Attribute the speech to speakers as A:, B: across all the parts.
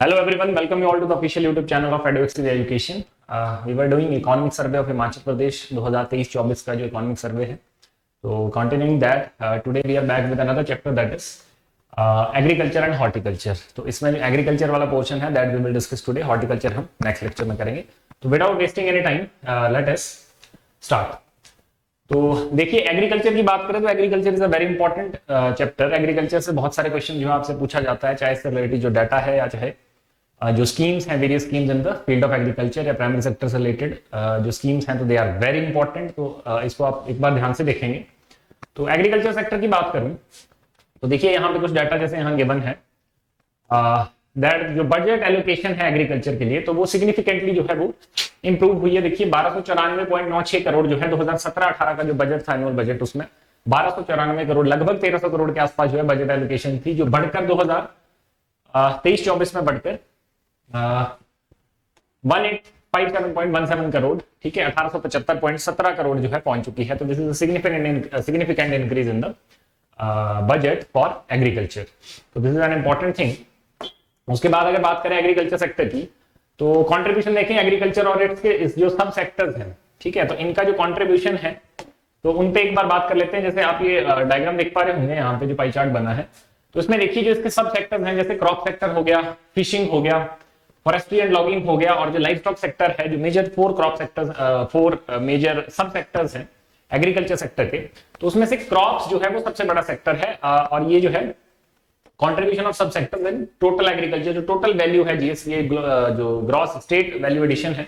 A: Hello everyone, welcome you all to the official YouTube channel of EduXT Education. We were doing economic survey of Himachal Pradesh 2023-24 का जो economic survey है. तो continuing that, today we are back with another chapter that is agriculture and horticulture. तो इसमें जो agriculture वाला portion है that we will discuss today, horticulture हम next lecture में करेंगे. तो without wasting any time, let us start. तो देखिए एग्रीकल्चर की बात करें तो agriculture is a very important chapter. Agriculture से बहुत सारे क्वेश्चन जो आपसे पूछा जाता है, चाहे इससे रिलेटेड जो डाटा है या चाहे जो स्कीम्स हैं, various schemes in the field of agriculture या प्राइमरी सेक्टर से रिलेटेड जो स्कीम्स हैं, तो दे आर वेरी इंपॉर्टेंट. तो इसको आप एक बार ध्यान से देखेंगे. तो एग्रीकल्चर सेक्टर की बात करूं तो देखिए यहाँ पे कुछ डाटा जैसे यहाँ गिवन है दैट जो बजट एलोकेशन है एग्रीकल्चर के लिए, तो वो सिग्निफिकेंटली जो है वो इंप्रूव हुई है. देखिए 1294.96 करोड़ जो है 2017-18 का जो बजट था, एनुअल बजट, उसमें 1294 करोड़, लगभग 1300 करोड़ के आसपास जो है बजट एलोकेशन थी, जो बढ़कर 2023-24 में बढ़कर 1857.17 करोड़, ठीक है, 1875.17 करोड़ जो है पहुंच चुकी है. तो this is significant increase in the budget for agriculture. तो this is an important thing. उसके बाद अगर बात करें एग्रीकल्चर सेक्टर की, तो कंट्रीब्यूशन देखें एग्रीकल्चर और इसके जो सब सेक्टर्स हैं, ठीक है, तो इनका जो कंट्रीब्यूशन है तो उन पे एक बार बात कर लेते हैं. जैसे आप ये डायग्राम देख पा रहे होंगे यहाँ पे जो पाई चार्ट बना है, तो इसमें देखिए जो इसके सब सेक्टर्स हैं, जैसे क्रॉप सेक्टर हो गया, फिशिंग हो गया, फॉरेस्ट्री एंड लॉगिंग हो गया, और जो लाइफ स्टॉक सेक्टर है, जो मेजर 4 क्रॉप सेक्टर्स, 4 मेजर सब सेक्टर्स हैं एग्रीकल्चर सेक्टर के, तो उसमें से क्रॉप्स जो है वो सबसे बड़ा सेक्टर है. और ये जो है कंट्रीब्यूशन ऑफ सब सेक्टर्स इन टोटल एग्रीकल्चर, जो टोटल वैल्यू है जीएसवी, जो ग्रॉस स्टेट वैल्यू एडिशन है,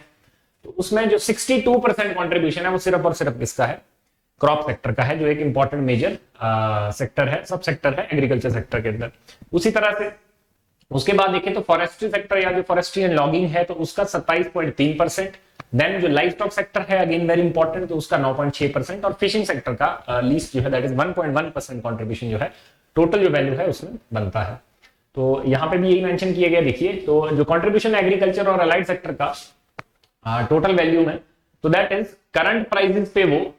A: तो उसमें जो 62% कंट्रीब्यूशन है वो सिर्फ और सिर्फ किसका है, क्रॉप सेक्टर का है, जो एक इंपॉर्टेंट मेजर सेक्टर है, सब सेक्टर है एग्रीकल्चर सेक्टर के अंदर. उसी तरह से उसके बाद देखें तो फॉरेस्ट्री सेक्टर या जो फॉरेस्ट्री एंड लॉगिंग है, तो उसका 27.3%. देन जो लाइफ स्टॉक सेक्टर है, अगेन वेरी इंपॉर्टेंट, तो उसका 9.6%. और फिशिंग सेक्टर का लीस्ट जो है दैट इज 1.1% कंट्रीब्यूशन जो है टोटल जो वैल्यू है उसमें बनता है. तो यहाँ पे भी यही मेंशन किया गया. देखिए तो जो कंट्रीब्यूशन एग्रीकल्चर और अलाइड सेक्टर का टोटल वैल्यू में, तो दैट इज करंट प्राइसेस पे वो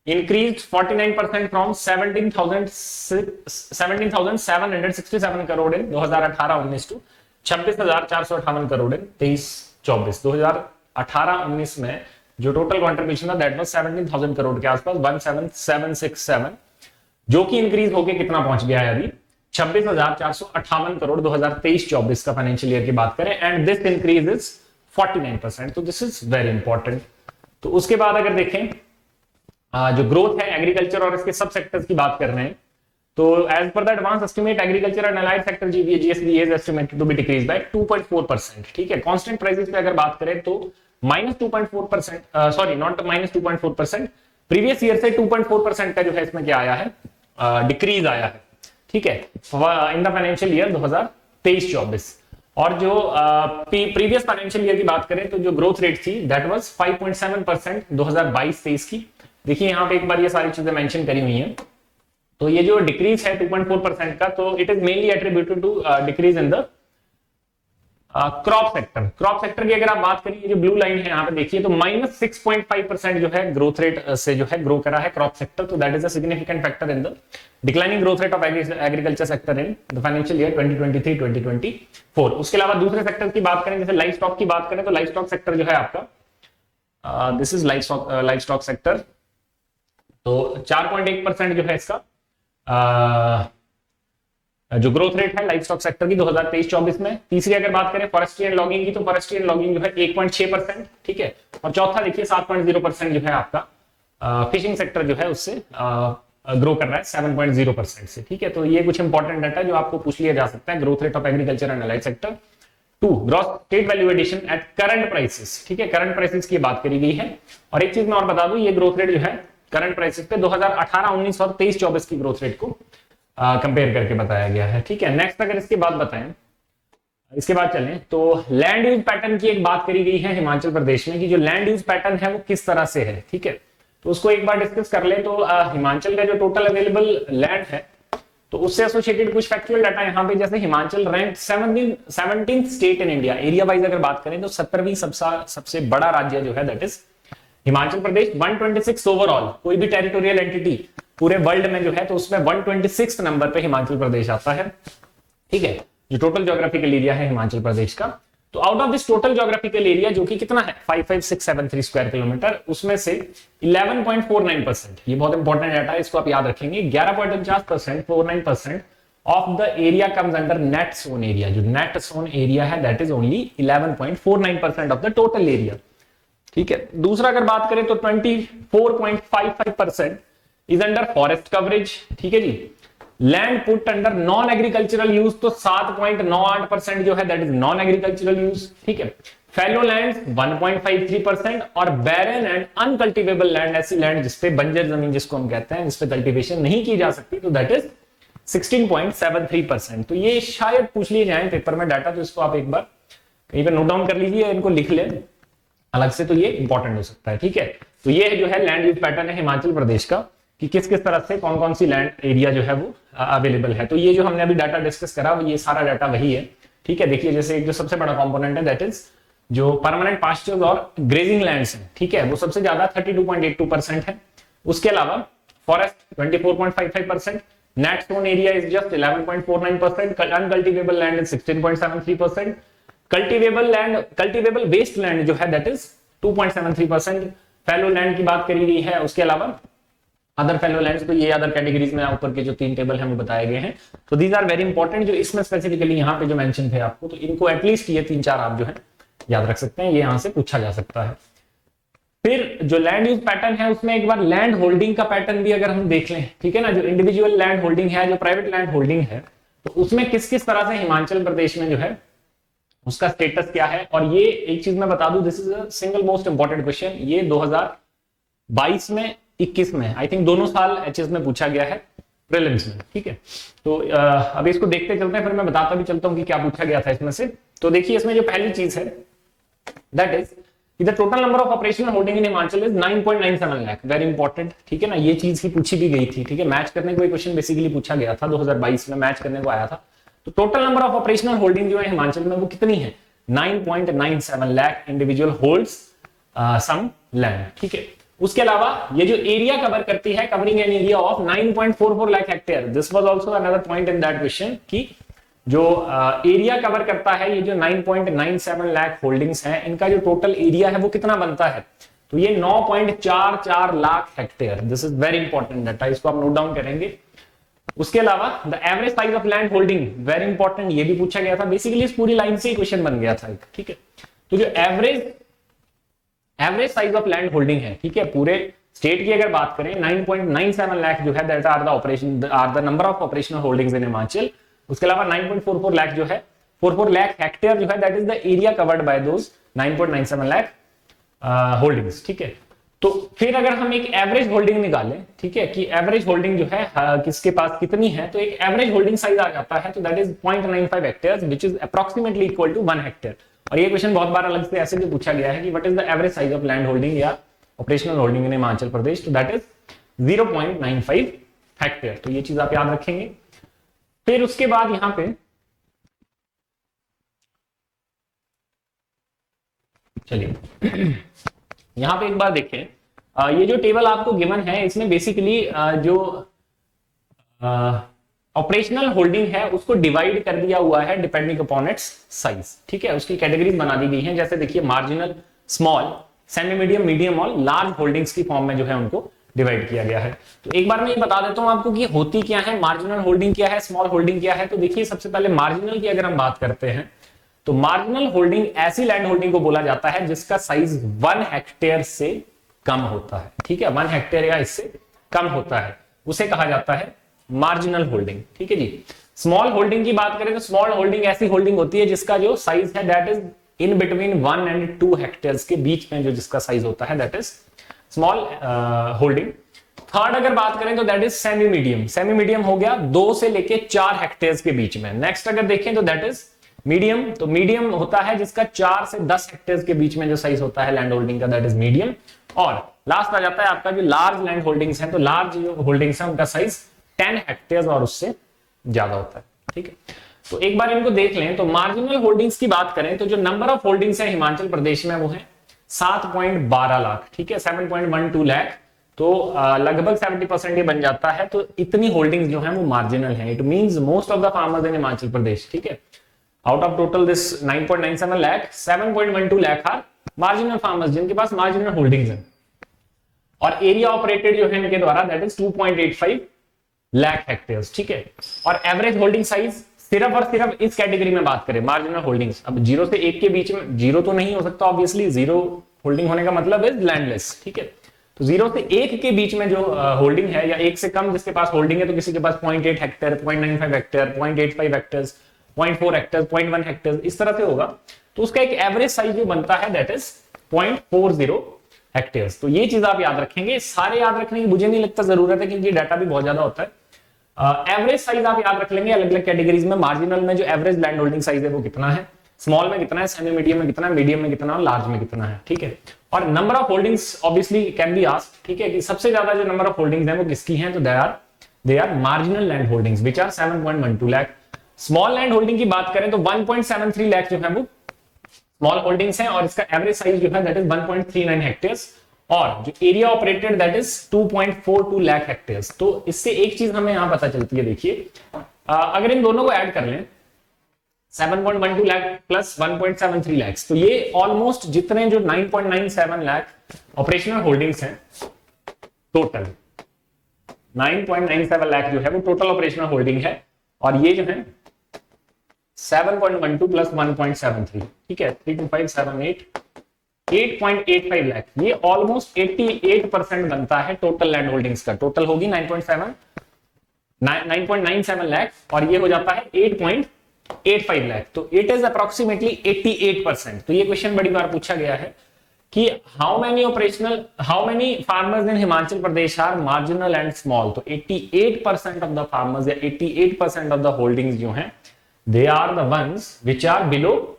A: increased 49% from 17,767 crore in 2018-19 to 26,458 crore in 23-24. 2018-19 में जो टोटल कंट्रीब्यूशन था दैट वाज 17,000 करोड़ के आसपास, 17,767, जो कि इंक्रीज होके कितना पहुंच गया है अभी 26,458 करोड़ 2023-24 का फाइनेंशियल ईयर की बात करें. And this increase is 49%. तो दिस इज वेरी इंपॉर्टेंट. तो उसके बाद अगर देखें जो ग्रोथ है एग्रीकल्चर और इसके सब सेक्टर्स की बात कर रहे हैं, तो as per the advance estimate agriculture and allied sector GSV is estimated to be decrease by 2.4%. ठीक है, कांस्टेंट प्राइसेस पे अगर बात करें तो -2.4%, सॉरी नॉट -2.4%, प्रीवियस ईयर से 2.4% का जो है इसमें क्या आया है, डिक्रीज आया है. ठीक है, इन द फाइनेंशियल ईयर 2023-24. और जो प्रीवियस फाइनेंशियल ईयर की बात करें तो जो ग्रोथ रेट थी दैट वाज 5.7% 2022-23 की. देखिए यहाँ पे एक बार ये सारी चीजें मेंशन करी हुई हैं. तो ये जो डिक्रीज है 2.4% का, तो it is mainly attributed to decrease in the crop sector. Crop sector की अगर आप बात करिए, जो ब्लू लाइन है यहाँ पे देखिए, तो -6.5% जो है ग्रोथ रेट से जो है ग्रो करा है क्रॉप सेक्टर. तो that is a significant factor in the declining growth rate of agriculture sector in the financial year 2023-2024. उसके अलावा दूसरे सेक्टर की बात करें, जैसे लाइफ स्टॉक की बात करें, तो लाइफ स्टॉक सेक्टर जो है आपका, this is life stock sector, तो 4.1% जो है इसका जो ग्रोथ रेट है लाइफ स्टॉक सेक्टर की 2023-24 में. तीसरी अगर बात करें फॉरेस्ट्री एंड लॉगिंग की, तो फॉरेस्ट्री एंड लॉगिंग जो है 1.6%. ठीक है, और चौथा देखिए 7.0% जो है आपका फिशिंग सेक्टर जो है उससे ग्रो कर रहा है 7.0% से. ठीक है, तो ये कुछ इंपॉर्टेंट डाटा जो आपको पूछ लिया जा सकता है. Growth rate of agriculture and allied sector. 2 gross state value addition at current prices. ठीक है, करंट प्राइसेस की बात करी गई है. और एक चीज मैं और बता दूं, ये ग्रोथ रेट जो है करंट प्राइसेस पे 2018-19 और 23-24 की ग्रोथ रेट को कंपेयर करके बताया गया है. ठीक है, नेक्स्ट अगर इसके बाद बताएं, इसके बाद चलें तो लैंड यूज पैटर्न की एक बात करी गई है हिमाचल प्रदेश में, कि जो लैंड यूज पैटर्न है वो किस तरह से है. ठीक है, तो उसको एक बार डिस्कस कर लें. तो हिमाचल का जो टोटल अवेलेबल लैंड है, तो उससे एसोसिएटेड कुछ फैक्चुअल डाटा यहाँ पे, जैसे Himachal rank 17th state in India. Area wise अगर बात करें तो 17वीं सबसे बड़ा राज्य जो है that is Himachal Pradesh. 126 overall, कोई भी टेरिटोरियल एंटिटी पूरे वर्ल्ड में जो है तो उसमें 126 नंबर पे हिमाचल प्रदेश आता है. ठीक है, जो टोटल ज्योग्राफिकल एरिया है हिमाचल प्रदेश का। तो out of this total geographical area जो कि कितना है 55673 स्क्वायर किलोमीटर, उसमें से 11.49%, ये बहुत इंपॉर्टेंट डाटा है, इसको आप याद रखेंगे, 11.49% 49% of the area comes under net sown area. जो नेट सोन एरिया है that is only 11.49% of the total area. ठीक है, दूसरा अगर बात करें तो 24.55% इज अंडर फॉरेस्ट कवरेज। ठीक है जी, land put under non agricultural use, तो 7.98% जो है that is non agricultural use. ठीक है, फैलो लैंड 1.53% और बैरन एंड अनकल्टिवेबल लैंड, ऐसी लैंड जिसपे बंजर जमीन जिसको हम कहते हैं, जिसपे कल्टीवेशन नहीं की जा सकती, तो दैट इज 16.73%। तो ये शायद पूछ लिए जाए पेपर में डाटा, तो इसको आप एक बार कहीं पर नोट डाउन कर लीजिए, इनको लिख ले अलग से, तो ये इंपॉर्टेंट हो सकता है। ठीक है, तो ये जो है लैंड यूज पैटर्न है हिमाचल प्रदेश का, कि किस किस तरह से कौन कौन सी लैंड एरिया जो है वो अवेलेबल है। तो ये जो हमने अभी डाटा डिस्कस करा ये सारा डाटा वही है। ठीक है, देखिए जैसे एक जो सबसे बड़ा कंपोनेंट है दैट इज जो परमानेंट पास्चर्स और ग्रेजिंग लैंड्स हैं। ठीक है, वो सबसे ज्यादा 32.82% है। उसके अलावा forest 24.55%, net sown area is just 11.49%, uncultivable land is 16.73%, cultivable waste land जो है दैट इज 2.73%, फैलो लैंड की बात करी गई है। उसके अलावा अदर फैलो लैंड्स, तो ये अदर कैटेगरीज में ऊपर के जो 3 टेबल हैं वो बताए गए हैं। तो दीज आर वेरी इंपॉर्टेंट, जो इसमें स्पेसिफिकली यहाँ पे जो मेंशन थे आपको, तो इनको एटलीस्ट ये 3-4 आप जो है याद रख सकते हैं, ये यहां से पूछा जा सकता है। फिर जो लैंड यूज पैटर्न है उसमें एक बार लैंड होल्डिंग का पैटर्न भी अगर हम देख लें, ठीक है ना, जो इंडिविजुअल लैंड होल्डिंग है, जो प्राइवेट लैंड होल्डिंग है, तो उसमें किस किस तरह से हिमाचल प्रदेश में जो है उसका स्टेटस क्या है। और ये एक चीज मैं बता दूं, this is a single most important question, ये 2022 में 21 में आई थिंक दोनों साल एचएस में पूछा गया है प्रीलिम्स में। ठीक है, तो अभी इसको देखते चलते हैं, फिर मैं बताता भी चलता हूं कि क्या पूछा गया था इसमें से। तो देखिए इसमें जो पहली चीज है that is the total number of operational holding in Himachal is 9.97 lakh, very important. ठीक है ना, ये चीज ही पूछी भी गई थी। ठीक है, मैच करने को क्वेश्चन बेसिकली पूछा गया था 2022 में, मैच करने को आया था। तो total number of operational holding जो है हिमाचल में वो कितनी है, 9.97 lakh individual holds some land. ठीक है, उसके अलावा ये जो एरिया कवर करती है, covering an area of 9.44 lakh hectare, this was also another point in that question, कि जो एरिया कवर करता है ये जो 9.97 लाख होल्डिंग्स हैं, इनका जो टोटल एरिया है वो कितना बनता है, तो ये 9.44 lakh hectare. This is very important data, इसको आप नोट डाउन करेंगे। उसके अलावा the average size of land holding, very important, ये भी पूछा गया था बेसिकली, इस पूरी लाइन से ही क्वेश्चन बन गया था एक। ठीक है, तो जो average size of land holding है, ठीक है, पूरे स्टेट की अगर बात करें 9.97 लाख जो है that are the number of operational holdings in Himachal. उसके अलावा 9.44 लाख जो है, 44 लाख हेक्टेयर जो है that is the area covered by those 9.97 lakh holdings. ठीक है, तो फिर अगर हम एक एवरेज होल्डिंग निकालें, ठीक है, कि एवरेज होल्डिंग जो है किसके पास कितनी है, तो एक एवरेज होल्डिंग साइज आ जाता है, तो that is 0.95 hectare which is approximately equal to 1 hectare. और ये क्वेश्चन बहुत बार अलग से ऐसे भी पूछा गया है कि what is the average size of land holding या operational holding in Himachal Pradesh, तो दैट इज 0.95 हेक्टेयर। तो ये चीज आप याद रखेंगे। फिर उसके बाद यहां पे चलिए यहां पे एक बार देखें, ये जो टेबल आपको गिवन है इसमें बेसिकली जो ऑपरेशनल होल्डिंग है उसको डिवाइड कर दिया हुआ है डिपेंडिंग अपॉन इट्स साइज। ठीक है, उसकी कैटेगरीज बना दी गई हैं, जैसे देखिए marginal, small, semi medium, medium और लार्ज होल्डिंग्स की फॉर्म में जो है उनको डिवाइड किया गया है। तो एक बार मैं ये बता देता हूं आपको कि होती क्या है, मार्जिनल होल्डिंग क्या है, स्मॉल होल्डिंग क्या है। तो देखिए सबसे पहले मार्जिनल की अगर हम बात करते हैं, तो मार्जिनल होल्डिंग ऐसी लैंड होल्डिंग को बोला जाता है जिसका साइज 1 हेक्टेयर से कम होता है। ठीक है, 1 हेक्टेयर या इससे कम होता है, उसे कहा जाता है मार्जिनल होल्डिंग। ठीक है जी। स्मॉल होल्डिंग की बात करें तो स्मॉल होल्डिंग ऐसी होल्डिंग होती है जिसका जो साइज है that is in between 1 and 2 hectares के बीच में जो जिसका साइज होता है that is small holding. Third अगर बात करें तो that is semi medium. Semi medium हो गया 2 से लेके 4 हेक्टेयर्स के बीच में। नेक्स्ट अगर देखें तो दैट इज मीडियम। तो मीडियम होता है जिसका 4 से 10 हेक्टेयर्स के बीच में जो साइज होता है लैंड होल्डिंग का, दैट इज मीडियम। और लास्ट आ जाता है आपका जो लार्ज लैंड होल्डिंग्स हैं, तो लार्ज जो होल्डिंग्स हैं उनका साइज 10 हेक्टेयर्स और उससे ज्यादा होता है। ठीक है, तो एक बार इनको देख लें। तो मार्जिनल होल्डिंग्स की बात करें तो जो नंबर ऑफ होल्डिंग्स है हिमाचल प्रदेश में वो है 7.12 लाख। ठीक है, 7.12 लाख। तो लगभग 70% ये बन जाता है। तो इतनी होल्डिंग्स जो है वो मार्जिनल है। It means most of the farmers in Himachal Pradesh, ठीक है, out of total this 9.97 lakh 7.12 lakh are marginal farmers जिनके पास मार्जिनल होल्डिंग्स है, और एरिया ऑपरेटेड जो है इनके द्वारा दैट इज 2.85 लाख हेक्टेयर्स। ठीक है, और एवरेज होल्डिंग साइज सिर्फ और सिर्फ इस कैटेगरी में बात करें मार्जिनल होल्डिंग्स, अब 0 से 1 के बीच में, 0 तो नहीं हो सकता ऑब्वियसली, 0 होल्डिंग होने का मतलब इज लैंडलेस। ठीक है, तो 0 से 1 के बीच में जो होल्डिंग है, या 1 से कम जिसके पास होल्डिंग है, तो किसी के पास 0.8 hectare, 0.95 hectare, 0.85 hectare, 0.4 hectare, 0.1 hectare, इस तरह से होगा, तो उसका एक एवरेज साइज जो बनता है दैट इज 0.40 हेक्टेयर्स। तो ये चीज आप याद रखेंगे, सारे याद रखने की मुझे नहीं लगता जरूरत है क्योंकि डाटा भी बहुत ज्यादा होता है। एवरेज साइज आप याद रख लेंगे अलग अलग कैटेगरीज में, मार्जिनल में जो एवरेज लैंड होल्डिंग साइज है वो कितना है, स्मॉल में कितना है, सेमी मीडियम में कितना है, मीडियम में कितना है, लार्ज में कितना है। ठीक है, और number of holdings obviously can be asked. ठीक है, कि सबसे ज्यादा जो नंबर ऑफ होल्डिंग्स हैं वो किसकी हैं, तो they are marginal land holdings which are 7.12 lakh. Small land holding की बात करें तो 1.73 लाख जो है वो स्मॉल होल्डिंग्स हैं, और इसका एवरेज साइज जो है दैट इज 1.39 हेक्टेयर्स, और जो area operated that is 2.42 lakh hectares. तो इससे एक चीज हमें यहां पता चलती है, देखिए अगर इन दोनों को ऐड कर लें 7.12 लाख प्लस 1.73 लाख, तो ये ऑलमोस्ट जितने जो 9.97 लाख ऑपरेशनल होल्डिंग्स हैं, टोटल 9.97 लाख जो है वो टोटल ऑपरेशनल होल्डिंग है, और ये जो है 7.12 प्लस 1.73, ठीक है, 32578 8.85 लाख, ये ऑलमोस्ट 88% बनता है टोटल लैंड होल्डिंग्स का। टोटल होगी 9.97 लाख, और ये हो जाता है 8.85 लाख, तो इट इज अप्रोक्सीमेटली 88%। तो ये क्वेश्चन बड़ी बार पूछा गया है कि how many farmers in Himachal Pradesh are marginal and small. तो 88% ऑफ द फार्मर्स या 88% ऑफ द होल्डिंग्स जो हैं they are the ones which are below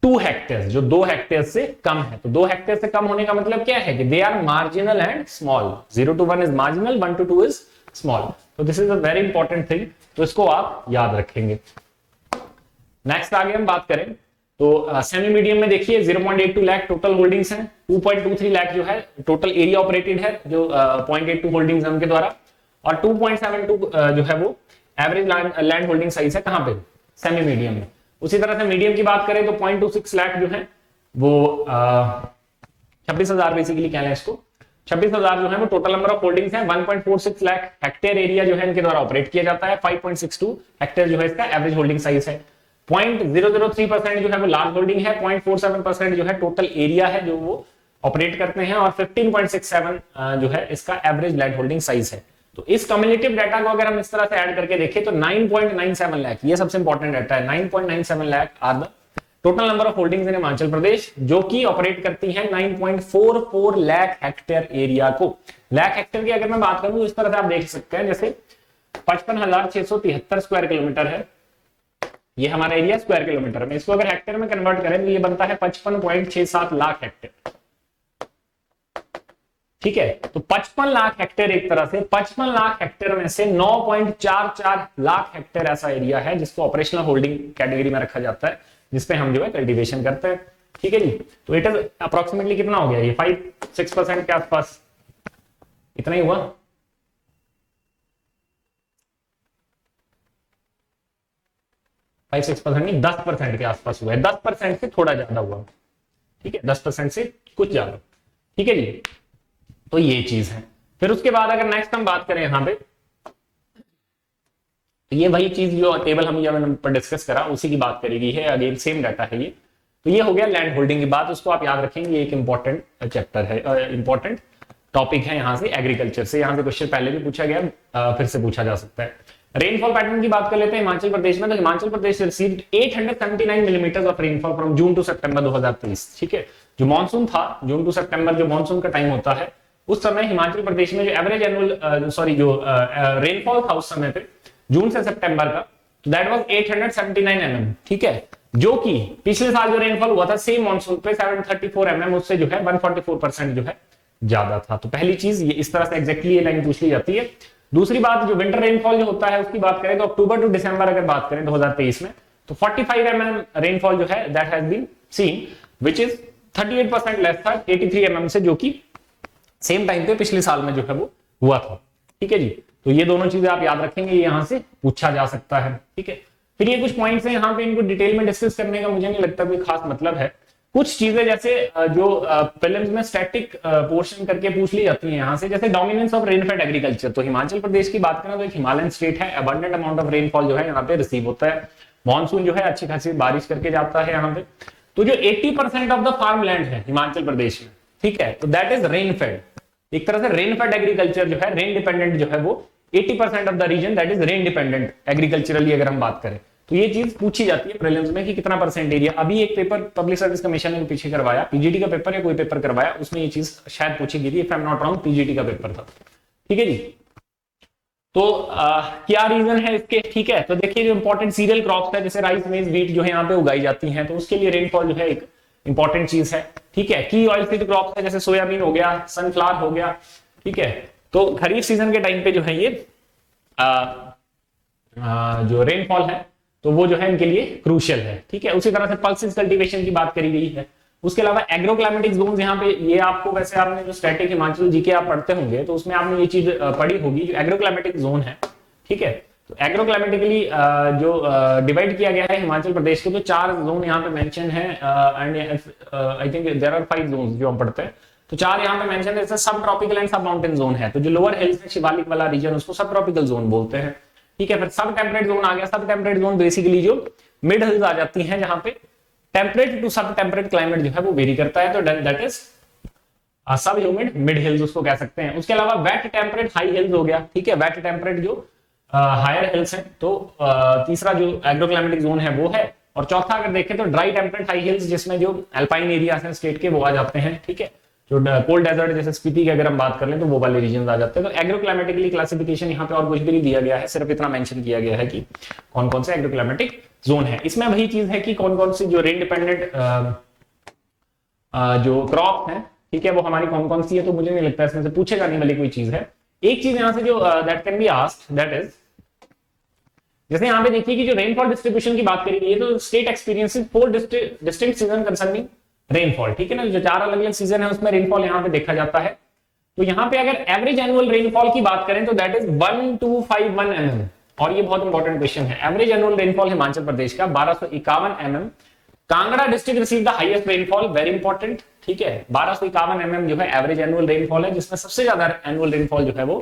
A: 2 hectare, जो 2 हेक्टेयर से कम है। तो 2 हेक्टेयर से कम होने का मतलब क्या है कि they are marginal and small. 0 to 1 is marginal, 1 to 2 is small. तो this is a very important thing, तो इसको आप याद रखेंगे। नेक्स्ट आगे हम बात करें तो सेमी मीडियम में देखिए 0.82 लाख टोटल होल्डिंग्स हैं, 2.23 लाख जो है टोटल एरिया ऑपरेटेड है, जो 0.82 होल्डिंग्स है उनके द्वारा, और 2.72 जो है वो एवरेज लैंड होल्डिंग साइज है, कहां पे, सेमी मीडियम में। उसी तरह से मीडियम की बात करें तो 0.26 लाख जो है वो 26,000 बेसिकली क्या है इसको, 26,000 जो है वो टोटल नंबर ऑफ होल्डिंग्स हैं। 1.46 लाख हेक्टेयर एरिया जो है इनके द्वारा ऑपरेट किया जाता है। 5.62 हेक्टेयर जो है इसका एवरेज होल्डिंग साइज है। 0.003% जो है वो लार्ज होल्डिंग है। 0.47% जो है टोटल एरिया है जो वो ऑपरेट करते हैं, और 15.67 जो है इसका एवरेज लैंड होल्डिंग साइज है। तो इस कम्युलेटिव डाटा को अगर हम इस तरह से ऐड करके देखें तो 9.97 लाख, ये सबसे इंपॉर्टेंट डाटा है, 9.97 lakh are the total number of holdings in Himachal Pradesh, जो कि ऑपरेट करती हैं 9.44 लाख हेक्टेयर एरिया को। लाख हेक्टेयर की अगर मैं बात करूं तो इस तरह से आप देख सकते हैं, जैसे 55,673 स्क्वायर किलोमीटर है ये हमारा एरिया स्क्वायर किलोमीटर में। इसको अगर हेक्टेयर में कन्वर्ट करें तो ये बनता है 55.67 लाख हेक्टेयर। ठीक है, तो 55 लाख हेक्टेयर एक तरह से 55 लाख हेक्टेयर में से 9.44 लाख हेक्टेयर ऐसा एरिया है जिसको ऑपरेशनल होल्डिंग कैटेगरी में रखा जाता है, जिसपे हम जो है कल्टीवेशन करते हैं। ठीक है जी, तो इट इज अप्रोक्सीमेटली कितना हो गया ये 5-6% के आसपास, इतना ही हुआ। फाइव 6% नहीं, 10% के आसपास हुआ है, 10% से थोड़ा ज्यादा हुआ। ठीक है, 10% से कुछ ज्यादा। ठीक है जी, तो ये चीज है। फिर उसके बाद अगर नेक्स्ट हम बात करें यहां पे, तो ये वही चीज जो टेबल हम पर डिस्कस करा उसी की बात करेगी है, अगेन सेम डाटा है ये। तो ये हो गया लैंड होल्डिंग की बात, उसको आप याद रखेंगे, एक इंपॉर्टेंट चैप्टर है, इंपॉर्टेंट टॉपिक है यहाँ से एग्रीकल्चर से। यहाँ से क्वेश्चन पहले भी पूछा गया, फिर से पूछा जा सकता है। रेनफॉल पैटर्न की बात कर लेते हैं हिमाचल प्रदेश में। तो Himachal Pradesh received 879 millimetre of rainfall from June to September 2023। ठीक है, जो मानसून था, जून टू सितंबर जो मानसून का टाइम होता है, उस समय हिमाचल प्रदेश में जो एवरेज एनुअल रेनफॉल था उस समय पे जून से सितंबर का, तो दैट वाज 879 mm। ठीक है, जो कि पिछले साल जो रेनफॉल हुआ था सेम मानसून पे 734 mm, उससे जो है 144% जो है ज्यादा था। तो पहली चीज ये इस तरह से एग्जैक्टली ये लाइन पूछ ली जाती है। दूसरी बात, जो विंटर रेनफॉल जो होता है उसकी बात करें तो अक्टूबर टू दिसंबर अगर बात करें 2023 में, तो 45 mm रेनफॉल जो है that has been seen, which is 38% less था 83 mm से, जो कि सेम टाइम पे पिछले साल में जो है वो हुआ था। ठीक है जी, तो ये दोनों चीजें आप याद रखेंगे, ये यहां से पूछा जा सकता है। ठीक है, फिर ये कुछ पॉइंट्स हैं यहाँ पे, इनको डिटेल में डिस्कस करने का मुझे नहीं लगता कोई खास मतलब है। कुछ चीजें जैसे जो प्रीलिम्स में स्टैटिक पोर्शन करके पूछ ली जाती है यहाँ से, जैसे डोमिनेंस ऑफ रेनफेड एग्रीकल्चर। तो हिमाचल प्रदेश की बात करें तो एक हिमालयन स्टेट है, अबंडेंट अमाउंट ऑफ रेनफॉल जो है यहाँ पे रिसीव होता है, मानसून जो है अच्छी खासी बारिश करके जाता है यहाँ पे। तो जो 80% ऑफ द फार्म लैंड है हिमाचल प्रदेश में, ठीक है, तो दैट इज रेनफेड। एक तरह से रेनफेड एग्रीकल्चर जो है, रेन डिपेंडेंट जो है वो 80% of the region that is rain dependent agriculturally अगर हम बात करें। तो ये चीज पूछी जाती है प्रीलिम्स में कि कितना परसेंट एरिया। अभी एक पेपर पब्लिक सर्विस कमीशन ने पीछे करवाया, पीजीटी का पेपर या कोई पेपर करवाया, उसमें ये चीज शायद पूछी गई थी, if I am not wrong PGT का पेपर था, ठीक है जी। तो क्या रीजन है इसके, ठीक है। तो देखिए जो इंपॉर्टेंट सीरियल क्रॉप्स है जैसे राइस, मेज, व्हीट जो है यहाँ पे उगाई जाती हैं, तो उसके लिए रेनफॉल जो है एक इंपॉर्टेंट चीज है, ठीक है। की ऑयल सीड क्रॉप्स है जैसे सोयाबीन हो गया, सनफ्लावर हो गया, ठीक है। तो खरीफ सीजन के टाइम पे जो है ये जो रेनफॉल है तो वो जो है इनके लिए क्रूशियल है, ठीक है। उसी तरह से पल्सेस कल्टीवेशन की बात करी गई है। उसके अलावा एग्रोक्लाइमेटिक जोन्स यहाँ पे, ये आपको वैसे आपने जो स्टैटिक हिमाचल जीके आप पढ़ते होंगे तो उसमें आपने ये चीज पढ़ी होगी, जो एग्रोक्लाइमेटिक जोन है, ठीक है। तो एग्रोक्लाइमेटिकली जो डिवाइड किया गया है हिमाचल प्रदेश को, तो 4 जोन यहाँ पे मेंशन है, and I think there are 5 zones जो हम पढ़ते हैं, तो 4 यहाँ पे मेंशन है। सब ट्रॉपिकल एंड सब माउंटेन जोन है, तो जो लोअर हिल्स है शिवालिक वाला रीजन उसको सब ट्रॉपिकल जोन बोलते हैं, ठीक है। फिर सब टेम्परेट जोन आ गया। सब टेम्परेट जोन बेसिकली जो मिड हिल्स आ जाती हैं, जहां पे टेम्परेट टू सब टेम्परेट क्लाइमेट जो है वो वेरी करता है, तो दैट इज सब ह्यूमिड मिड हिल्स उसको कह सकते हैं। उसके अलावा वेट टेम्परेट हाई हिल्स हो गया, ठीक है, वेट टेम्परेट जो हायर हिल्स है। तो तीसरा जो एग्रोक्लाइमेटिक जोन है वो है। और चौथा अगर देखें तो ड्राई टेम्परेट हाई हिल्स, जिसमें जो अल्पाइन एरिया है स्टेट के वो आ जाते हैं, ठीक है। जो कोल्ड डेजर्ट जैसे स्पीति की अगर हम बात कर लें तो वो वाले रीजन आ जाते हैं। तो एग्रोक्लाइमेटिकली क्लासिफिकेशन यहाँ पे और कुछ भी नहीं दिया गया है, सिर्फ इतना मेंशन किया गया है कि कौन कौन से एग्रोक्लाइमेटिक जोन है। इसमें वही चीज है कि कौन कौन सी जो रेन डिपेंडेंट जो क्रॉप है, ठीक है, वो हमारी कौन कौन सी है। तो मुझे नहीं लगता इसमें से पूछे जाने वाली कोई चीज है। एक चीज यहाँ से जो that can be asked, that is जैसे यहाँ पे देखिए कि जो रेनफॉल डिस्ट्रीब्यूशन की बात करी गई है, तो state experiences 4 distinct season concerning rainfall, ठीक है ना। जो 4 अलग अलग सीजन है उसमें रेनफॉल यहाँ पे देखा जाता है। तो यहाँ पे अगर एवरेज एनुअल रेनफॉल की बात करें तो दैट इज 1251 mm, और ये बहुत इंपॉर्टेंट क्वेश्चन है। Average annual rainfall Himachal Pradesh का 1251 mm। Kangra district receive the highest rainfall, very important, ठीक है। 1251 mm जो है एवरेज एनुअल रेनफॉल है, जिसमें सबसे ज्यादा एनुअल रेनफॉल जो है वो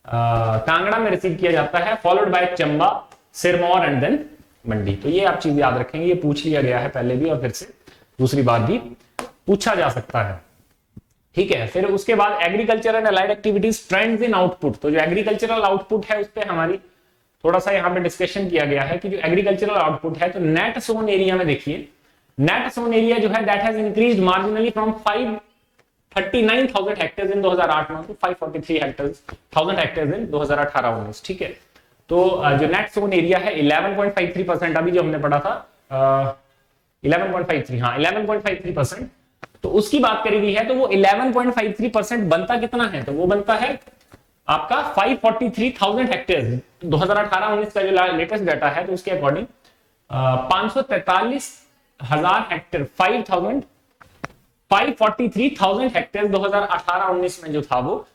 A: कांगड़ा में रिसीव किया जाता है, followed by Chamba, Sirmaur and then Mandi. तो ये आप चीज याद रखेंगे, ये पूछ लिया गया है पहले भी और फिर से दूसरी बार भी पूछा जा सकता है, ठीक है। फिर उसके बाद agriculture and allied activities trends in output. तो जो एग्रीकल्चरल आउटपुट है उस पर हमारी थोड़ा सा यहाँ पे डिस्कशन किया गया है कि जो एग्रीकल्चरल आउटपुट है, तो नेट सोन एरिया में देखिए, नेट सोन एरिया जो है that has increased marginally from 539,000 hectares in 2008 to 543,000 hectares in 2018-19, ठीक है। तो जो नेट सोन एरिया है 11.53%, अभी जो हमने पढ़ा था 11.53, हाँ 11.53%, तो उसकी बात करी गई है। तो वो 11.53% बनता कितना है, तो वो बनता है आपका 543,000 हेक्टेयर। 2018-19 का जो लेटेस्ट डाटा है तो उसके अकॉर्डिंग 543,000 हेक्टेयर, 543,000 हेक्टेयर 2018-19 में जो था वो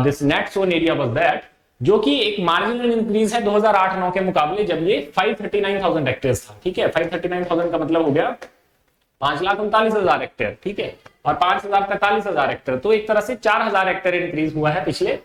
A: this net sown area was that, जो कि एक मार्जिनल इंक्रीज है 2008-9 के मुकाबले, जब ये 539,000 हेक्टेयर था, ठीक है। 539,000 का मतलब हो गया 5,39,000 हेक्टेयर, ठीक है, और 5,43,000 हेक्टेयर, तो एक तरह से 4,000 हेक्टेयर इंक्रीज हुआ है पिछले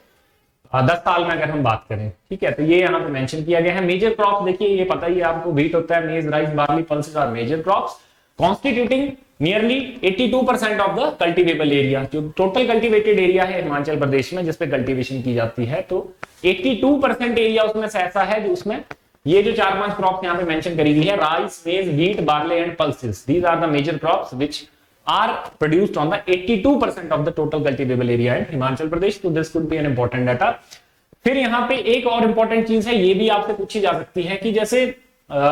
A: 10 साल में अगर हम बात करें, ठीक है। तो ये यहाँ पे मेंशन किया गया है। मेजर क्रॉप देखिए, ये पता ही है आपको, व्हीट होता है, maize, rice, barley, pulses are major crops constituting nearly 82% of the cultivable area. जो टोटल कल्टिवेटेड एरिया है हिमाचल प्रदेश में जिसपे कल्टीवेशन की जाती है, तो 82% एरिया उसमें से ऐसा है जो उसमें ये जो 4-5 क्रॉप्स यहाँ पे मेंशन करी गई है, rice, maize, wheat, barley and pulses, these are the major crops which are produced on the 82% of the total cultivable area in Himachal Pradesh. तो this could be an important data। फिर यहाँ पे एक और इंपॉर्टेंट चीज है, ये भी आपसे पूछी जा सकती है कि जैसे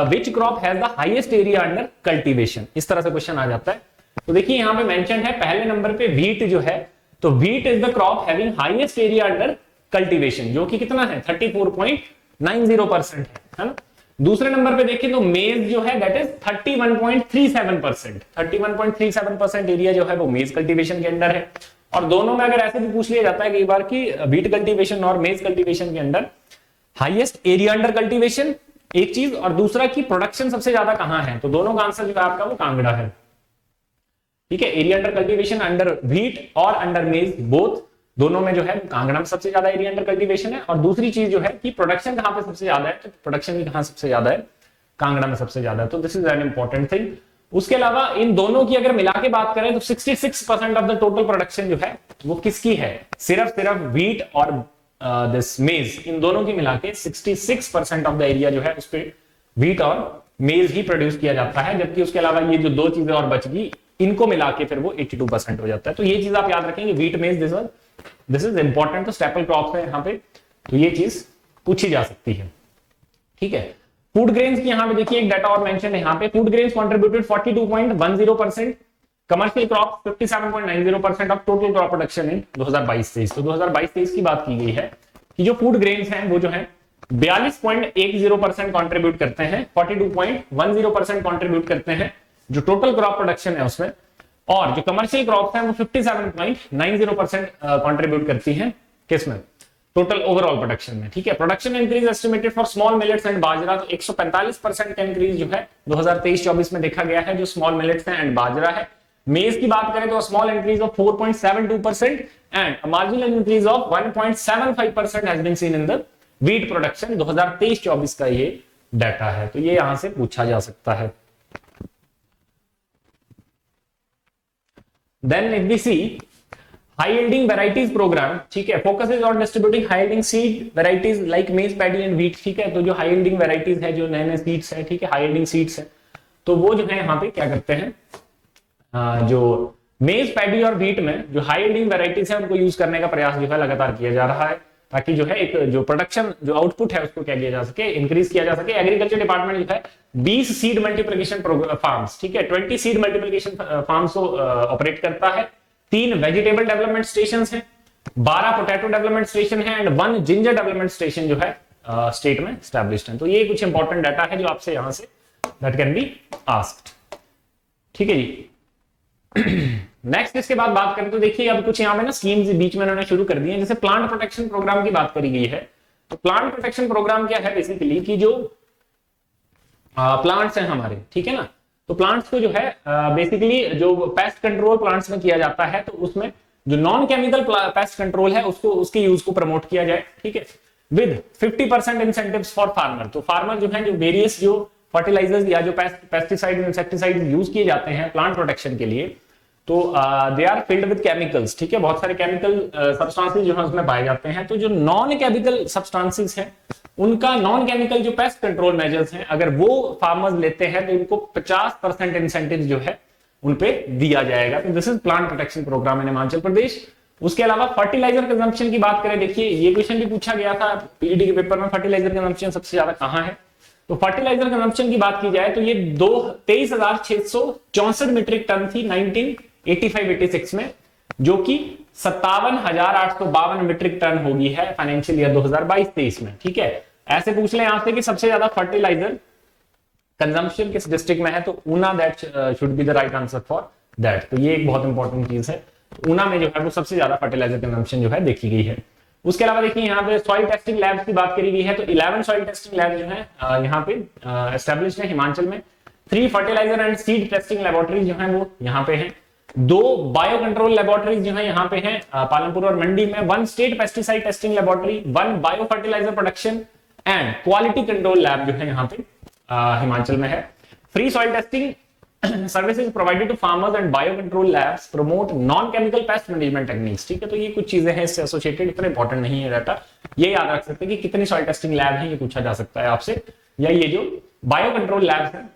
A: which crop has the highest area under cultivation, इस तरह से क्वेश्चन आ जाता है। तो देखिए यहाँ पे मेंशन है पहले नंबर पे व्हीट जो है, तो wheat is the crop having highest area under cultivation, जो कि कितना है 34.90% है ना। दूसरे नंबर पे देखें तो मेज जो है दैट इज 31.37%, 31.37% एरिया जो है वो मेज कल्टीवेशन के अंदर है। और दोनों में अगर ऐसे भी पूछ लिया जाता है कई बार कि व्हीट कल्टीवेशन और मेज कल्टीवेशन के अंदर हाईएस्ट एरिया अंडर कल्टीवेशन एक चीज, और दूसरा कि प्रोडक्शन सबसे ज्यादा कहां है, तो दोनों का आंसर जो है आपका वो कांगड़ा है। ठीक है, area under cultivation under wheat और अंडर मेज बोथ, दोनों में जो है कांगड़ा में सबसे ज्यादा एरिया अंडर कल्टीवेशन है। और दूसरी चीज जो है कि प्रोडक्शन कहां पे सबसे ज्यादा है, तो प्रोडक्शन भी कहां सबसे ज्यादा है, कांगड़ा में सबसे ज्यादा है। तो this is an important thing. उसके अलावा इन दोनों की अगर मिला के बात करें तो 66% ऑफ द टोटल प्रोडक्शन जो है वो किसकी है, सिर्फ व्हीट और दिस मेज, इन दोनों की मिला के 66% ऑफ द एरिया जो है उस पर व्हीट और मेज ही प्रोड्यूस किया जाता है। जबकि उसके अलावा ये जो दो चीजें और बच गई, इनको मिला के फिर वो 82% हो जाता है। तो ये चीज आप याद रखेंगे, व्हीट मेज दिस इज इंपॉर्टेंट। तो स्टेपल क्रॉप्स है यहाँ पे, तो ये चीज पूछी जा सकती है। ठीक है, फूड ग्रेन्स की यहाँ पे देखिए एक डाटा और मेंशन है यहाँ पे, food grains contributed 42.10%, commercial crop 57.90% of total crop production in 2022-23। तो 2022-23 की बात की गई है कि जो फूड ग्रेन्स हैं वो जो है 42.10% कंट्रीब्यूट करते हैं, 42.10% कंट्रीब्यूट करते हैं जो टोटल क्रॉप प्रोडक्शन है उसमें, और जो कमर्शियल क्रॉप्स हैं वो 57.90% कंट्रीब्यूट करती हैं किसमें, टोटल ओवरऑल प्रोडक्शन में। ठीक है, production increase estimated for small millets and bajra, तो 145% का इंक्रीज जो है 2023-24 में देखा गया है जो स्मॉल मिलेट्स हैं एंड बाजरा है। मेज की बात करें तो small increase of 4.72% and marginal increase of 1.75% has been seen in the wheat production. 2023-24 का ये डाटा है, तो ये यहां से पूछा जा सकता है। Then if we see high yielding varieties program, ठीक है, focuses on distributing high yielding seed varieties like maize, paddy and wheat। ठीक है, तो जो high yielding varieties है, जो नए नए सीड्स है, ठीक है, high yielding सीड्स है, तो वो जो है यहाँ पे क्या करते हैं, जो मेज, पैडी और व्हीट में जो हाई यील्डिंग वेराइटीज है उनको यूज करने का प्रयास जो है लगातार किया जा रहा है, ताकि जो है एक जो प्रोडक्शन जो आउटपुट है उसको क्या किया जा सके, इंक्रीज किया जा सके। एग्रीकल्चर डिपार्टमेंट जो है 20 सीड मल्टीप्लिकेशन फार्म्स, ठीक है, 20 सीड मल्टीप्लिकेशन फार्म्स को ऑपरेट करता है। 3 वेजिटेबल डेवलपमेंट स्टेशन है, 12 पोटैटो डेवलपमेंट स्टेशन है एंड 1 जिंजर डेवलपमेंट स्टेशन जो है स्टेट में एस्टैब्लिश्ड है। तो ये कुछ इंपॉर्टेंट डाटा है जो आपसे यहां say that can be asked. ठीक है जी। नेक्स्ट इसके बाद बात करें तो देखिए अब कुछ यहाँ पे ना स्कीम्स बीच में उन्होंने शुरू कर दी है। जैसे प्लांट प्रोटेक्शन प्रोग्राम की बात करी गई है, तो प्लांट प्रोटेक्शन प्रोग्राम क्या है बेसिकली कि जो प्लांट्स हैं हमारे, ठीक है ना, तो प्लांट्स को जो है बेसिकली जो पेस्ट कंट्रोल प्लांट्स में किया जाता है, तो उसमें जो नॉन केमिकल पेस्ट कंट्रोल है उसको उसके यूज को प्रमोट किया जाए। ठीक है, विद 50% इंसेंटिव्स फॉर फार्मर। तो फार्मर जो है जो वेरियस जो फर्टिलाइजर्स या जो पेस्टिसाइड इंसेक्टिसाइड यूज किए जाते हैं प्लांट प्रोटेक्शन के लिए, तो they are filled with chemicals. ठीक है, बहुत सारे केमिकल सब्सटेंसेस जो है उसमें पाए जाते हैं। तो जो नॉन केमिकल सब्सटेंसेस हैं उनका नॉन केमिकल जो पेस्ट कंट्रोल मेजर्स हैं अगर वो फार्मर्स लेते हैं तो उनको 50% इंसेंटिव जो है उनपे दिया जाएगा। तो this is plant protection programme in Himachal Pradesh. उसके अलावा फर्टिलाइजर कंजम्पशन की बात करें, देखिए ये क्वेश्चन भी पूछा गया था पीईटी के पेपर में, फर्टिलाइजर कंजम्पशन सबसे ज्यादा कहां है। तो फर्टिलाइजर कंजम्पशन की बात की जाए तो ये 23,664 मीट्रिक टन थी 1985-86 में, जो कि 57,852 मीट्रिक टन होगी है फाइनेंशियल ईयर 2022-23 में। ठीक है, ऐसे पूछ ले यहां से कि सबसे ज्यादा फर्टिलाइजर कंजम्पशन किस डिस्ट्रिक्ट में है, तो Una that should be the right answer for that. तो ये एक बहुत इंपॉर्टेंट चीज है, तो ऊना में जो है वो सबसे ज्यादा फर्टिलाइजर कंजम्पशन जो है देखी गई है। उसके अलावा देखिए यहाँ पे सॉइल टेस्टिंग लैब्स की बात करी गई है, तो 11 सॉइल टेस्टिंग लैब जो है यहाँ पे एस्टैब्लिश्ड है हिमाचल में। 3 fertiliser and seed testing laboratories जो है वो यहाँ पे हैं। 2 बायो कंट्रोल लेबोरेटरीज जो है यहाँ पे हैं पालमपुर और मंडी में। 1 state pesticide testing laboratory, 1 bio fertiliser production and quality control lab जो है यहाँ पे हिमाचल में है। Free soil testing services provided to farmers and biocontrol labs promote non-chemical pest management techniques। ठीक है, तो ये कुछ चीजें हैं इससे एसोसिएटेड, इतना इंपॉर्टेंट नहीं है डाटा, ये याद रख सकते हैं कि कितनी सॉइल टेस्टिंग लैब है ये पूछा जा सकता है आपसे, या ये जो बायो कंट्रोल लैब्स हैं,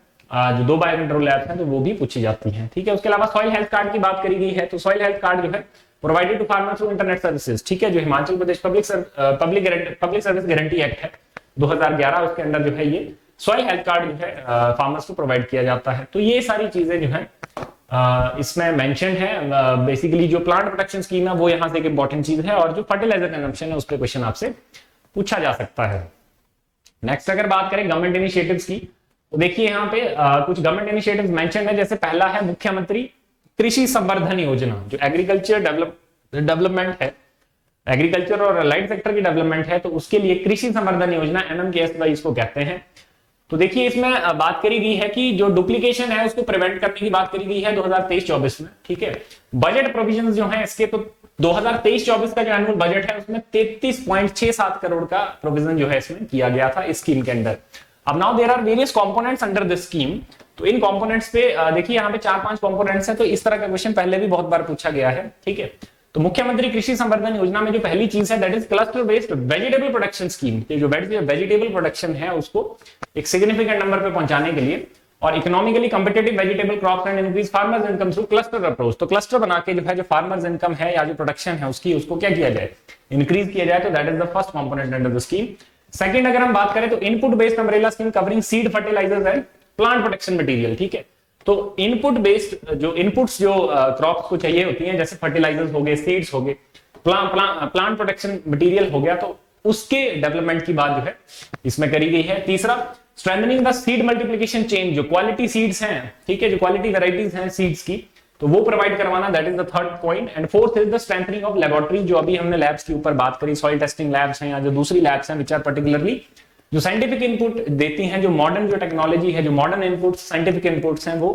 A: जो 2 बायो कंट्रोल लैब्स हैं तो वो भी पूछी जाती हैं। ठीक है, उसके अलावा सॉइल हेल्थ कार्ड की बात करी गई है, तो सॉइल हेल्थ कार्ड जो है provided to farmers through internet services. ठीक है, जो Himachal Pradesh public service guarantee act है 2011, उसके अंदर जो है ये सॉइल हेल्थ कार्ड जो है फार्मर्स को प्रोवाइड किया जाता है। तो ये सारी चीजें जो है इसमें मेंशन है। बेसिकली जो प्लांट प्रोटेक्शन स्कीम है वो यहाँ से एक इंपॉर्टेंट चीज है, और जो फर्टिलाइजर कंजम्पशन है उस पर क्वेश्चन आपसे पूछा जा सकता है। नेक्स्ट अगर बात करें गवर्नमेंट इनिशिएटिव्स की, तो देखिए यहाँ पे कुछ गवर्नमेंट इनिशिएटिव्स मेंशन है। जैसे पहला है मुख्यमंत्री कृषि संवर्धन योजना, जो एग्रीकल्चर डेवलपमेंट है, एग्रीकल्चर और अलाइड सेक्टर की डेवलपमेंट है, तो उसके लिए कृषि संवर्धन योजना MMKSY इसको कहते हैं। तो देखिए इसमें बात करी गई है कि जो डुप्लीकेशन है उसको प्रिवेंट करने की बात करी गई है 2023-24 में, ठीक है। बजट प्रोविजन जो है इसके, तो 2023-24 का जो एनुअल बजट है उसमें 33.67 करोड़ का प्रोविजन जो है इसमें किया गया था इस स्कीम के अंदर। अब now there are various components under this scheme. तो इन कंपोनेंट्स पे देखिए यहाँ पे 4-5 कंपोनेंट्स हैं, तो इस तरह का क्वेश्चन पहले भी बहुत बार पूछा गया है, ठीक है। तो मुख्यमंत्री कृषि संवर्धन योजना में जो पहली चीज है that is cluster based vegetable production scheme. जो वेजिटेबल प्रोडक्शन है उसको एक सिग्निफिकेंट नंबर पे पहुंचाने के लिए और economically competitive vegetable crops and increase farmers income through cluster approach. तो क्लस्टर बना के जो है जो फार्मर्स इनकम है या जो प्रोडक्शन है उसकी, उसको क्या किया जाए, इंक्रीज किया जाए। तो that is the first component under the scheme. Second अगर हम बात करें तो input based umbrella scheme covering seed fertilisers and plant protection material, ठीक है। तो इनपुट बेस्ड जो इनपुट्स जो क्रॉप्स को चाहिए होती हैं, जैसे फर्टिलाइजर्स हो गए, सीड्स हो गए, प्लांट प्रोटेक्शन मटेरियल हो गया, तो उसके डेवलपमेंट की बात जो है इसमें करी गई है। तीसरा, strengthening the seed multiplication chain, जो क्वालिटी सीड्स हैं, ठीक है, जो क्वालिटी वेराइटीज हैं सीड्स की, तो वो प्रोवाइड करवाना, that is the third point. And fourth is the strengthening of laboratory, जो अभी हमने लैब्स के ऊपर बात करी, सॉइल टेस्टिंग लैब्स हैं या जो दूसरी लैब्स हैं विच आर पर्टिकुलरली जो साइंटिफिक इनपुट देती हैं, जो मॉडर्न जो टेक्नोलॉजी है, जो मॉडर्न इनपुट्स, साइंटिफिक इनपुट्स हैं वो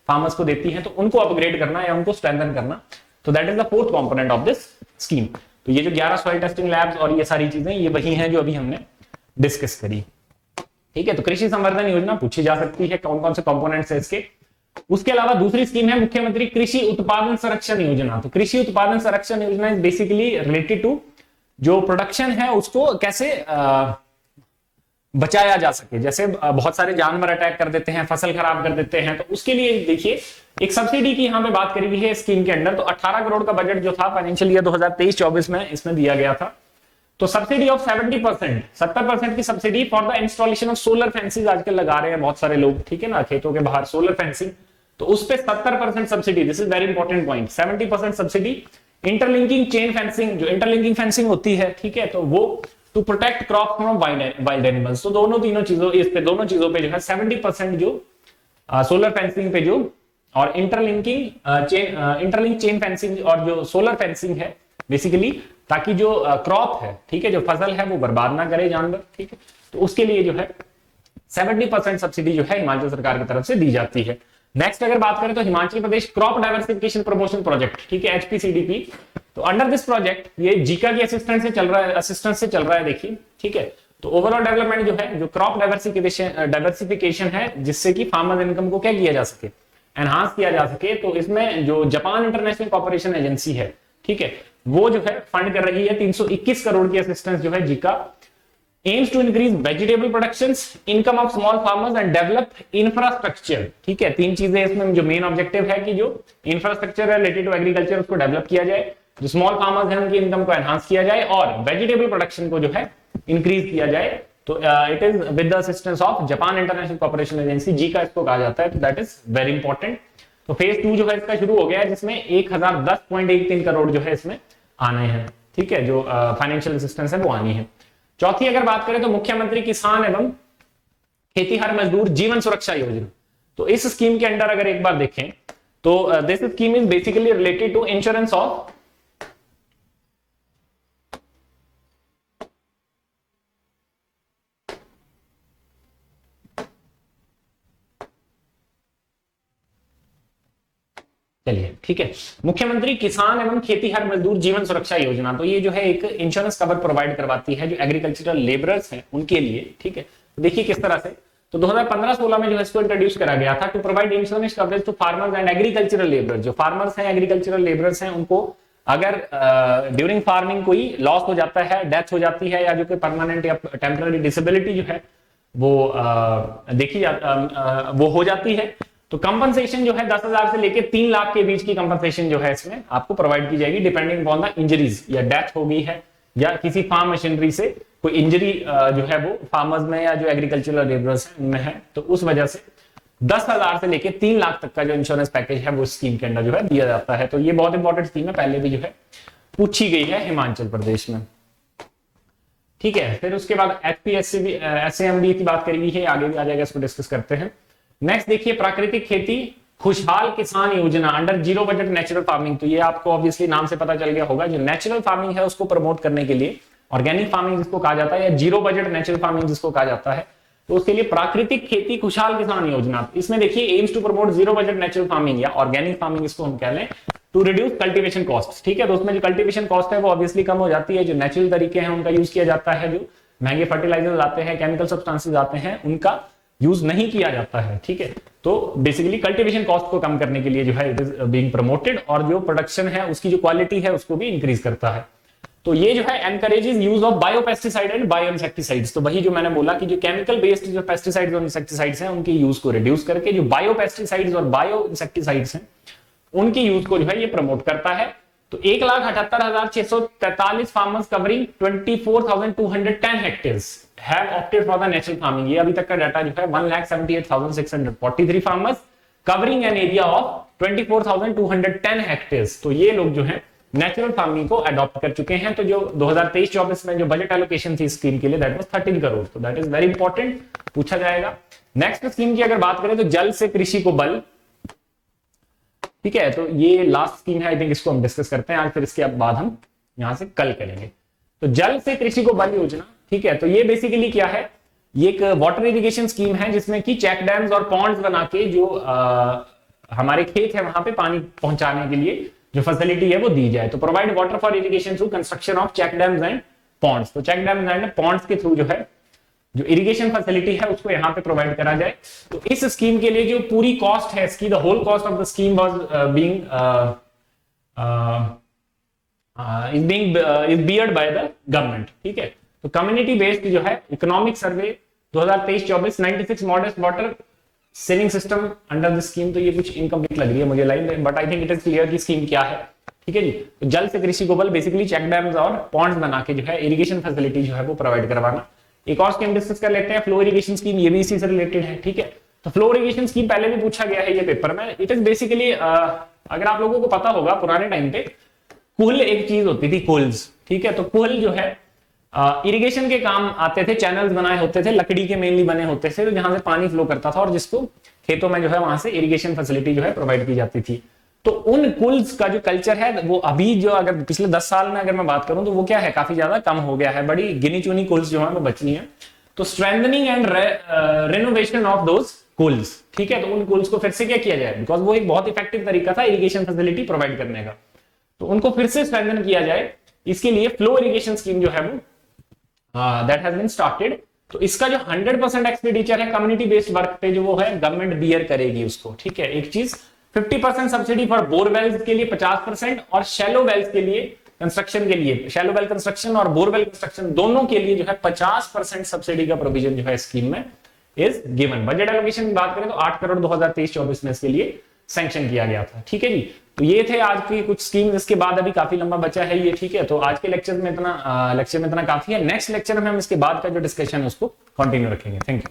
A: फार्मर्स को देती हैं, तो उनको अपग्रेड करना या उनको स्ट्रेंथन करना। तो that is the fourth component of this scheme. तो ये जो 11 सॉइल टेस्टिंग लैब्स और ये सारी चीजें, ये वही हैं जो अभी हमने डिस्कस करी, ठीक है। तो कृषि संवर्धन योजना पूछी जा सकती है, कौन कौन से कंपोनेंट्स है इसके। उसके अलावा दूसरी स्कीम है मुख्यमंत्री कृषि उत्पादन संरक्षण योजना। तो कृषि उत्पादन संरक्षण योजना इज बेसिकली रिलेटेड टू जो प्रोडक्शन है उसको कैसे बचाया जा सके। जैसे बहुत सारे जानवर अटैक कर देते हैं, फसल खराब कर देते हैं, तो उसके लिए देखिए एक सब्सिडी की यहाँ पे बात करी गई है स्कीम के अंदर। तो 18 करोड़ का बजट जो था फाइनेंशियल ईयर 2023-24 में इसमें दिया गया था। तो सब्सिडी ऑफ 70%, 70% की subsidy for the installation of solar fencing आजकल लगा रहे हैं बहुत सारे लोग, ठीक है ना, खेतों के बाहर सोलर फेंसिंग। तो उस पे 70% subsidy, this is very important point, 70% subsidy. Interlinking chain fencing, जो इंटरलिंकिंग फेंसिंग होती है, ठीक है, तो वो to protect crop from wild animals. तो दोनों चीजों पे जो है 70% जो सोलर फेंसिंग पे जो और इंटरलिंक चेन फेंसिंग और जो सोलर फेंसिंग है बेसिकली, ताकि जो क्रॉप है, ठीक है, जो फसल है वो बर्बाद ना करे जानवर, ठीक है। तो उसके लिए जो है 70% सब्सिडी जो है हिमाचल सरकार की तरफ से दी जाती है। नेक्स्ट अगर बात करें तो हिमाचल प्रदेश क्रॉप डाइवर्सिफिकेशन प्रमोशन प्रोजेक्ट, ठीक है, एचपीसीडीपी। तो अंडर दिस प्रोजेक्ट ये जीका की असिस्टेंस से चल रहा है देखिए, ठीक है। तो ओवरऑल डेवलपमेंट जो है, जो क्रॉप डाइवर्सिफिकेशन है, जिससे कि फार्मर इनकम को क्या किया जा सके, एनहांस किया जा सके। तो इसमें जो जापान इंटरनेशनल कॉर्पोरेशन एजेंसी है, ठीक है, वो जो है फंड कर रही है 321 करोड़ की असिस्टेंस जो है JICA. Aims to increase vegetable production, income of small farmers and develop infrastructure, ठीक है। तीन चीजें इसमें जो मेन ऑब्जेक्टिव है कि जो इंफ्रास्ट्रक्चर है रिलेटेड टू एग्रीकल्चर उसको डेवलप किया जाए, जो स्मॉल फार्मर्स हैं उनकी इनकम को एनहांस किया जाए और वेजिटेबल प्रोडक्शन को जो है इंक्रीज किया जाए। तो it is with the assistance of Japan International Corporation Agency, जी का इसको कहा जाता है। तो दैट इज वेरी इंपॉर्टेंट। तो फेज 2 जो है इसका शुरू हो गया है, जिसमें 1010.13 करोड़ जो है इसमें आने हैं, ठीक है, जो फाइनेंशियल असिस्टेंस है वो आनी है। चौथी अगर बात करें तो मुख्यमंत्री किसान एवं खेतीहर मजदूर जीवन सुरक्षा योजना। तो इस स्कीम के अंडर अगर एक बार देखें तो this scheme is basically related to insurance of चलिए, ठीक है, मुख्यमंत्री किसान एवं खेतीहर मजदूर जीवन सुरक्षा योजना। तो ये जो है एक इंश्योरेंस कवर प्रोवाइड करवाती है जो एग्रीकल्चरल लेबरर्स हैं उनके लिए, ठीक है। तो देखिए किस तरह से, तो 2015-16 में जो है इसको इंट्रोड्यूस करा गया था to provide insurance coverage to farmers and agricultural labourers. जो फार्मर्स हैं, एग्रीकल्चरल लेबरर्स हैं, उनको अगर ड्यूरिंग फार्मिंग कोई लॉस हो जाता है, डेथ हो जाती है, या जो कोई परमानेंट या टेम्पररी डिसेबिलिटी जो है वो वो हो जाती है, तो कंपनसेशन जो है 10,000 से लेके 3 लाख के बीच की कंपनसेशन जो है इसमें आपको प्रोवाइड की जाएगी, डिपेंडिंग ऑन द इंजरीज, या डेथ हो गई है या किसी फार्म मशीनरी से कोई इंजरी जो है वो फार्मर्स में या जो एग्रीकल्चरल लेबरर्स हैं उनमें है, तो उस वजह से 10,000 से लेके 3 लाख तक का जो इंश्योरेंस पैकेज है वो स्कीम के अंदर जो है दिया जाता है। तो ये बहुत इंपॉर्टेंट स्कीम है, पहले भी जो है पूछी गई है हिमाचल प्रदेश में, ठीक है। फिर उसके बाद SAMB की बात करेगी है, आगे भी आ जाएगा, इसको डिस्कस करते हैं। नेक्स्ट देखिए प्राकृतिक खेती खुशहाल किसान योजना under zero budget natural farming. तो ये आपको ऑब्वियसली नाम से पता चल गया होगा, जो नेचुरल फार्मिंग है उसको प्रमोट करने के लिए, ऑर्गेनिक फार्मिंग जिसको कहा जाता है या जीरो बजट नेचुरल फार्मिंग जिसको कहा जाता है, तो उसके लिए प्राकृतिक खेती खुशहाल किसान योजना, इसमें देखिए aims to promote zero budget natural farming या ऑर्गेनिक फार्मिंग इसको हम कह लें, टू रिड्यूस कल्टीवेशन कॉस्ट। ठीक है, तो उसमें जो कल्टीवेशन कॉस्ट है वो ऑब्वियसली कम हो जाती है, जो नेचुरल तरीके हैं उनका यूज किया जाता है, जो महंगे फर्टिलाइजर्स आते हैं, केमिकल सब्सटेंसेस आते हैं, उनका यूज नहीं किया जाता है। ठीक है, तो बेसिकली कल्टीवेशन कॉस्ट को कम करने के लिए जो है इट इज बीइंग प्रमोटेड, और जो प्रोडक्शन है उसकी जो क्वालिटी है उसको भी इंक्रीज करता है। तो ये जो है encourages use of biopesticide and bioinsecticides. तो वही जो मैंने बोला कि जो केमिकल बेस्ड जो पेस्टिसाइड्स और इंसेक्टिसाइड्स हैं उनके यूज को रिड्यूस करके जो बायोपेस्टिसाइड्स और बायोइंसेक्टिसाइड्स हैं उनके यूज को जो है ये प्रमोट करता है। तो 1,78,643 farmers covering 24,210 hectares have opted for the natural farming. ये अभी तक का डाटा जो है 1,78,643 farmers covering an area of 24,210 hectares. तो ये लोग जो है नेचुरल फार्मिंग को अडॉप्ट कर चुके हैं। तो जो 2023-24 में जो बजट एलोकेशन थी स्कीम के लिए दैट वाज 13 करोड़। तो दैट इज वेरी इंपॉर्टेंट, पूछा जाएगा। नेक्स्ट स्कीम की अगर बात करें तो जल से कृषि को बल। ठीक है, तो ये लास्ट स्कीम है, आई थिंक इसको हम डिस्कस करते हैं आज, फिर इसके बाद हम यहां से कल करेंगे। तो जल से कृषि को बल योजना, ठीक है, तो ये बेसिकली क्या है, ये एक वाटर इरिगेशन स्कीम है जिसमें कि चेक डैम्स और पॉन्ड्स बना के जो हमारे खेत है वहां पे पानी पहुंचाने के लिए जो फैसिलिटी है वो दी जाए। तो provide water for irrigation through construction of check dams and ponds. तो चेक डैम्स एंड पॉन्ड्स के थ्रू जो है जो इरिगेशन फैसिलिटी है उसको यहाँ पे प्रोवाइड करा जाए। तो इस स्कीम के लिए जो पूरी कॉस्ट है इसकी, the whole cost of the scheme was being beared by the government. ठीक है, तो कम्युनिटी बेस्ड जो है economic survey 2023-24 96 modest water saving system under the scheme. तो ये कुछ इनकम्प्लीट लग रही है मुझे line, but I think it is clear कि स्कीम क्या है। ठीक है जी, तो जल से कृषि को बल बेसिकली चेक डैम्स और पॉन्ड्स बना के जो है इरिगेशन फैसिलिटी जो है वो प्रोवाइड करवाना। एक और स्कीम डिस्कस कर लेते हैं, फ्लो इरिगेशन स्कीम, ये भी इसी से रिलेटेड है। ठीक है, तो फ्लो इरिगेशन स्कीम पहले भी पूछा गया है ये पेपर में। इट इज बेसिकली अगर आप लोगों को पता होगा पुराने टाइम पे कुल एक चीज होती थी, कुल्स। ठीक है, तो कुल जो है इरिगेशन के काम आते थे, चैनल्स बनाए होते थे, लकड़ी के मेनली बने होते थे, तो जहां से पानी फ्लो करता था और जिसको खेतों में जो है वहां से इरिगेशन फैसिलिटी जो है प्रोवाइड की जाती थी। तो उन कुल्स का जो कल्चर है वो अभी जो अगर पिछले 10 साल में अगर मैं बात करूं तो वो क्या है, काफी ज्यादा कम हो गया है, बड़ी गिनी चुनी कुल्स जो है वो बचनी है। तो strengthening and renovation of those kuhls. ठीक है, तो उन कुल्स को फिर से क्या किया जाए, बिकॉज वो एक बहुत इफेक्टिव तरीका था इरिगेशन फैसिलिटी प्रोवाइड करने का, तो उनको फिर से स्ट्रेंथन किया जाए। इसके लिए फ्लो इरिगेशन स्कीम जो है वो दैट हैज बीन स्टार्टेड। तो इसका जो 100% एक्सपेंडिचर है कम्युनिटी बेस्ड वर्क पे जो वो है गवर्नमेंट बियर करेगी उसको। ठीक है, एक चीज 50% सब्सिडी फॉर बोरवेल्स के लिए 50% और शैलो वेल्स के लिए कंस्ट्रक्शन के लिए, शैलो वेल कंस्ट्रक्शन और बोरवेल कंस्ट्रक्शन दोनों के लिए जो है 50% सब्सिडी का प्रोविजन जो है स्कीम में इज गिवन। बजट एलोकेशन की बात करें तो 8 करोड़ 2023-24 में इसके लिए सैंक्शन किया गया था। ठीक है जी, तो ये थे आज की कुछ स्कीम, इसके बाद अभी काफी लंबा बचा है ये। ठीक है, तो आज के लेक्चर में इतना काफी है। नेक्स्ट लेक्चर में हम इसके बाद का जो डिस्कशन है उसको कंटिन्यू रखेंगे। Thank you.